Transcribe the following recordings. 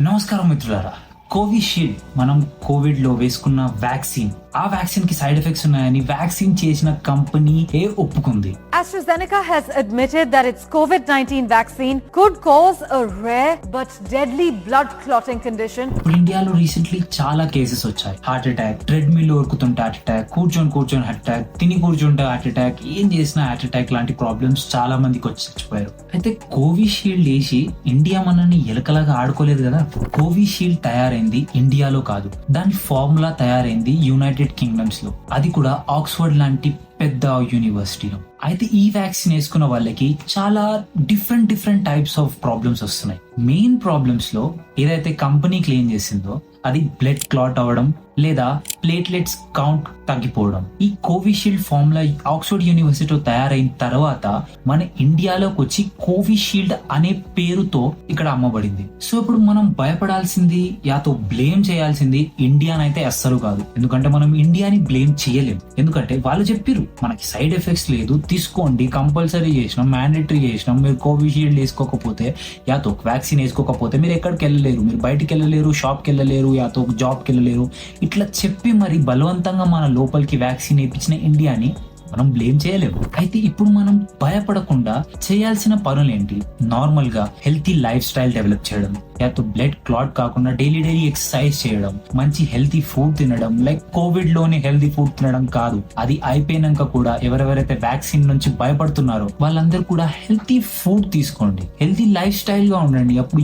నమస్కారం మిత్రులారా. కోవిషీల్డ్ మనం కోవిడ్ లో వేసుకున్న వ్యాక్సిన్, ఆ వ్యాక్సిన్ కి సైడ్ ఎఫెక్ట్స్ ఉన్నాయని వ్యాక్సిన్ చేసిన కంపెనీ ఒప్పుకుంది. AstraZeneca has admitted that its COVID-19 vaccine could cause a rare but deadly blood clotting condition. ఇప్పుడు ఇండియాలో రీసెంట్లీ చాలా కేసెస్ వచ్చాయి. హార్ట్ అటాక్, ట్రెడ్మిల్ ఉరుకుతుంటే హార్ట్ అటాక్, కూర్చొని హార్ట్ అటాక్, తిని కూర్చుంటే హార్ట్ అటాక్, ఏం చేసినా హార్ట్ అటాక్ లాంటి ప్రాబ్లమ్స్ చాలా మందికి వచ్చి చచ్చిపోయారు. అయితే కోవిషీల్డ్ వేసి ఇండియా మనల్ని ఎలకలాగా ఆడుకోలేదు కదా. కోవిషీల్డ్ తయారైంది ఇండియాలో కాదు, దాని ఫార్ములా తయారైంది యునైటెడ్ కింగ్డమ్స్ లో, అది కూడా ఆక్స్ఫర్డ్ లాంటి పెద్ద యూనివర్సిటీలో. అయితే ఈ వ్యాక్సిన్ వేసుకున్న వాళ్ళకి చాలా డిఫరెంట్ టైప్స్ ఆఫ్ ప్రాబ్లమ్స్ వస్తున్నాయి. మెయిన్ ప్రాబ్లమ్స్ లో ఏదైతే కంపెనీ క్లెయిమ్ చేసిందో అది బ్లడ్ క్లాట్ అవ్వడం లేదా ప్లేట్లెట్స్ కౌంట్ తగ్గిపోవడం. ఈ కోవిషీల్డ్ ఫార్ములా ఆక్స్ఫర్డ్ యూనివర్సిటీలో తయారైన తర్వాత మన ఇండియాలోకి వచ్చి కోవిషీల్డ్ అనే పేరుతో ఇక్కడ అమ్మబడింది. సో ఇప్పుడు మనం భయపడాల్సింది, యాతో బ్లేమ్ చేయాల్సింది ఇండియానైతే అస్సలు కాదు. ఎందుకంటే మనం ఇండియాని బ్లేమ్ చేయలేం. ఎందుకంటే వాళ్ళు చెప్పిర్రు మనకి సైడ్ ఎఫెక్ట్స్ లేదు, తీసుకోండి, కంపల్సరీ చేసినాం, మ్యాండేటరీ చేసినాం, మీరు కోవిషీల్డ్ వేసుకోకపోతే, యాతో వ్యాక్సిన్ వేసుకోకపోతే మీరు ఎక్కడికి వెళ్ళలేరు, మీరు బయటికి వెళ్ళలేరు, షాప్కి వెళ్ళలేరు, యాతో జాబ్కి వెళ్ళలేరు. ఇట్లా చెప్పి మరి బలవంతంగా మన లోపలికి వ్యాక్సిన్ వేయించిన ఇండియాని మనం బ్లేమ్ చేయలేము. అయితే ఇప్పుడు మనం భయపడకుండా చేయాల్సిన పనులు ఏంటి? నార్మల్ గా హెల్తీ లైఫ్ స్టైల్ డెవలప్ చేయడం, లేకపోతే బ్లడ్ క్లాట్ కాకుండా డైలీ ఎక్సర్సైజ్ చేయడం, మంచి హెల్తీ ఫుడ్ తినడం. లైక్ కోవిడ్ లోనే హెల్తీ ఫుడ్ తినడం కాదు, అది అయిపోయినాక కూడా ఎవరెవరైతే వ్యాక్సిన్ నుంచి భయపడుతున్నారో వాళ్ళందరూ కూడా హెల్తీ ఫుడ్ తీసుకోండి, హెల్తీ లైఫ్ స్టైల్ గా ఉండండి. అప్పుడు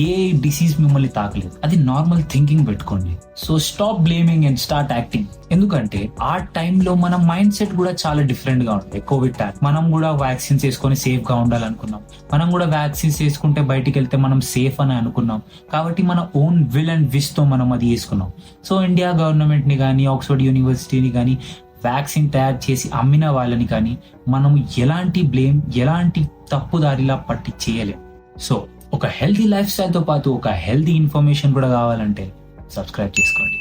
ఏ డిసీజ్ మిమ్మల్ని తాకలేదు. అది నార్మల్ థింకింగ్ పెట్టుకోండి. So stop blaming and start acting. ఎందుకంటే ఆ టైంలో మన మైండ్ సెట్ కూడా చాలా డిఫరెంట్ గా ఉంటాయి. కోవిడ్ టైం మనం కూడా వ్యాక్సిన్స్ వేసుకొని సేఫ్ గా ఉండాలనుకున్నాం, మనం కూడా వ్యాక్సిన్స్ వేసుకుంటే బయటికి వెళ్తే మనం సేఫ్ అని అనుకున్నాం. కాబట్టి మన ఓన్ విల్ అండ్ విష్ తో మనం అది వేసుకున్నాం. సో ఇండియా గవర్నమెంట్ ని కానీ, ఆక్స్ఫర్డ్ యూనివర్సిటీని కానీ, వ్యాక్సిన్ తయారు చేసి అమ్మిన వాళ్ళని కానీ మనం ఎలాంటి తప్పుదారిలా పట్టి చేయలేం. సో ఒక హెల్తీ లైఫ్ స్టైల్ తో పాటు ఒక హెల్తీ ఇన్ఫర్మేషన్ కూడా కావాలంటే సబ్స్క్రైబ్ చేసుకోండి.